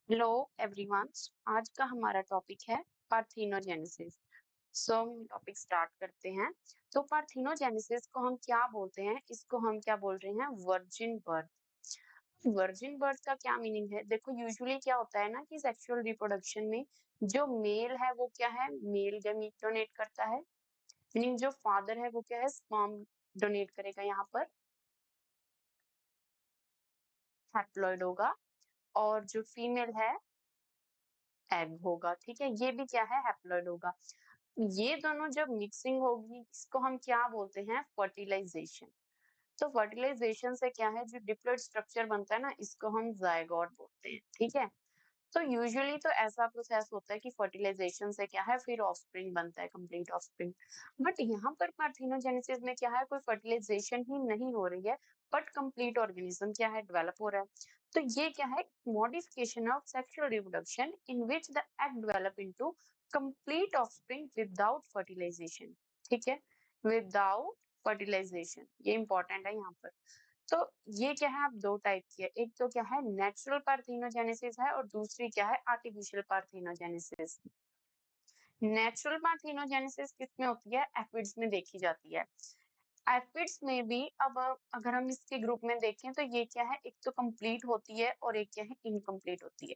Hello everyone. आज का हमारा टॉपिक है पार्थिनोजेनेसिस। सो हम टॉपिक स्टार्ट करते हैं। तो पार्थिनोजेनेसिस को हम क्या बोलते हैं? इसको हम क्या बोल रहे हैं? Virgin birth. वर्जिन बर्थ का क्या मीनिंग है? देखो, यूजुअली क्या होता है ना कि सेक्सुअल रिप्रोडक्शन में जो मेल है वो क्या है, मेल गैमीट डोनेट करता है। मीनिंग जो फादर है वो क्या है, स्पर्म डोनेट करेगा, यहाँ पर हैप्लॉइड होगा। और जो फीमेल है एग होगा। ठीक है, ये भी क्या है, हैप्लॉइड होगा। ये दोनों जब मिक्सिंग होगी इसको हम क्या बोलते हैं? फर्टिलाइजेशन। तो फर्टिलाइजेशन से क्या है, जो डिप्लॉइड स्ट्रक्चर बनता है ना, इसको हम जायगोट बोलते हैं। ठीक है, तो यूजुअली तो ऐसा प्रोसेस होता है कि फर्टिलाइजेशन से क्या है, फिर ऑफस्प्रिंग बनता है, कंप्लीट ऑफस्प्रिंग। बट यहाँ पर पार्थिनोजेनेसिस में क्या है, कोई फर्टिलाइजेशन ही नहीं हो रही है, बट कंप्लीट ऑर्गेनिज्म क्या है, डेवलप हो रहा है। तो ये क्या है, modification of sexual reproduction in which the egg develop into complete offspring without fertilization. ठीक है, विदाउट फर्टिलाइजेशन, ये इंपॉर्टेंट है यहाँ पर। तो ये क्या है, आप दो टाइप की है, एक तो क्या है नेचुरल पार्थिनोजेनेसिस है, और दूसरी क्या है आर्टिफिशियल पार्थिनोजेनेसिस। नेचुरल पार्थिनोजेनेसिस किसमें होती है? एफिड्स में देखी जाती है। एफिड्स में भी अब अगर हम इसके ग्रुप में देखें तो ये क्या है, एक तो कंप्लीट होती है और एक क्या है, इनकम्प्लीट होती है।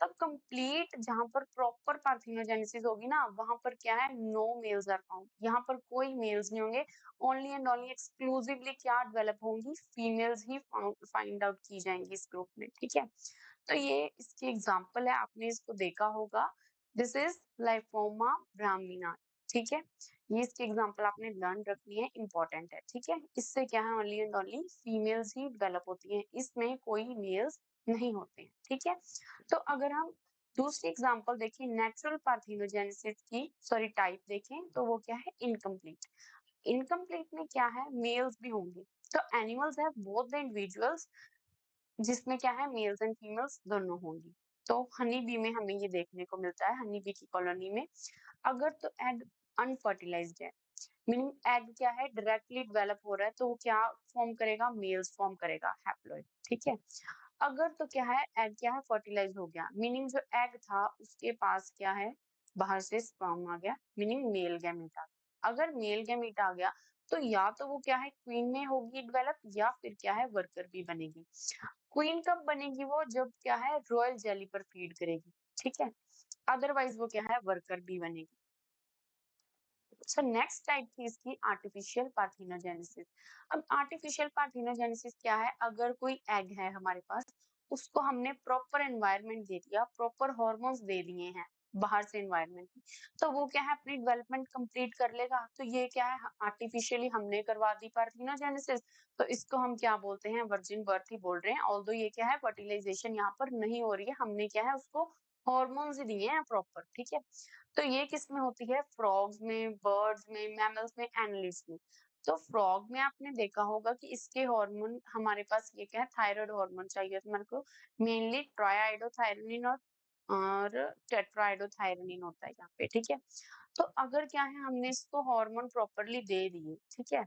तब कंप्लीट जहां पर प्रॉपर पार्थिनोजेनेसिस होगी ना, वहां पर क्या है, नो मेल्स आर फाउंड, यहाँ पर कोई मेल्स नहीं होंगे। ओनली एंड ओनली एक्सक्लूसिवली क्या डेवलप होंगी, फीमेल्स ही फाइंड आउट की जाएंगी इस ग्रुप में। ठीक है, तो ये इसकी एग्जाम्पल है, आपने इसको देखा होगा। दिस इज लाइफोमा ब्राह्मीना। ठीक है, ये इसकी एग्जांपल आपने लर्न रखनी है, इंपॉर्टेंट है। ठीक है, इससे क्या है, only and only females he develop होती हैं, इसमें कोई मेल्स नहीं होते हैं। ठीक है, तो अगर हम दूसरी एग्जांपल देखें नेचुरल पार्थिनोजेनेसिस की, सॉरी टाइप देखें, तो वो क्या है, इनकम्प्लीट। इनकम्प्लीट में क्या है, मेल्स भी होंगे। तो एनिमल्स है बोथ द इंडिविजुअल्स, जिसमें क्या है, मेल्स एंड फीमेल्स दोनों होंगी। तो हनी बी में हमें ये देखने को मिलता है, हनी बी की कॉलोनी में। अगर तो एग अनफर्टिलाइज्ड है, मीनिंग एग क्या है, डायरेक्टली डेवलप हो रहा है, तो वो क्या फॉर्म करेगा, मेल्स फॉर्म करेगा, हैप्लॉइड। ठीक है, अगर तो क्या है, एग क्या है, फर्टिलाइज हो गया, मीनिंग जो एग था उसके पास क्या है, बाहर से स्पर्म आ गया, मीनिंग मेल गैमीट आ गया। अगर मेल गैमीट आ गया तो या तो वो क्या है, क्वीन में होगी डेवलप, या फिर क्या है, वर्कर भी बनेगी। क्वीन कब बनेगी? वो जब क्या है, रॉयल जेली पर फीड करेगी। ठीक है, अदरवाइज वो क्या है, वर्कर भी बनेगी। सो नेक्स्ट टाइप थी इसकी आर्टिफिशियल पार्थिनोजेनेसिस। अब आर्टिफिशियल पार्थिनोजेनेसिस क्या है, अगर कोई एग है हमारे पास, उसको हमने प्रॉपर एनवायरनमेंट दे दिया, प्रॉपर हॉर्मोन्स दे दिए हैं बाहर से एनवायरनमेंट में, तो वो क्या है, अपनी डेवलपमेंट कंप्लीट कर लेगा। तो ये क्या है, आर्टिफिशियली हमने करवा दी पार्थिनोजेनेसिस, तो इसको हम क्या बोलते हैं, वर्जिन बर्थ ही बोल रहे हैं। ऑल्दो ये क्या है, फर्टिलाइजेशन यहाँ पर नहीं हो रही है, हमने क्या है उसको हॉर्मोन्स दिए हैं प्रॉपर। ठीक है, तो ये किस में होती है, फ्रॉग्स में, बर्ड्स में, मैमल्स में, एनिमल्स में। तो फ्रॉग में आपने देखा होगा कि इसके हार्मोन हमारे पास ये क्या है, थायराइड हार्मोन चाहिए हमारे को, मेनली ट्राइआइडोथायरोनिन और टेट्राइडोथायरोनिन होता है यहाँ पे। ठीक है, तो अगर क्या है, हमने इसको हार्मोन प्रॉपरली दे दिए, ठीक है,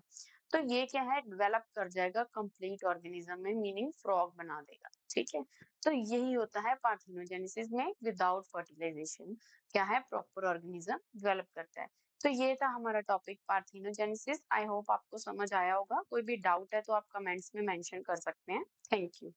तो ये क्या है, डेवलप कर जाएगा कंप्लीट ऑर्गेनिज्म में, मीनिंग फ्रॉग बना देगा। ठीक है, तो यही होता है पार्थिनोजेनेसिस में, विदाउट फर्टिलाइजेशन क्या है, प्रॉपर ऑर्गेनिज्म डेवलप करता है। तो ये था हमारा टॉपिक पार्थिनोजेनेसिस। आई होप आपको समझ आया होगा। कोई भी डाउट है तो आप कमेंट्स में मेंशन कर सकते हैं। Thank you.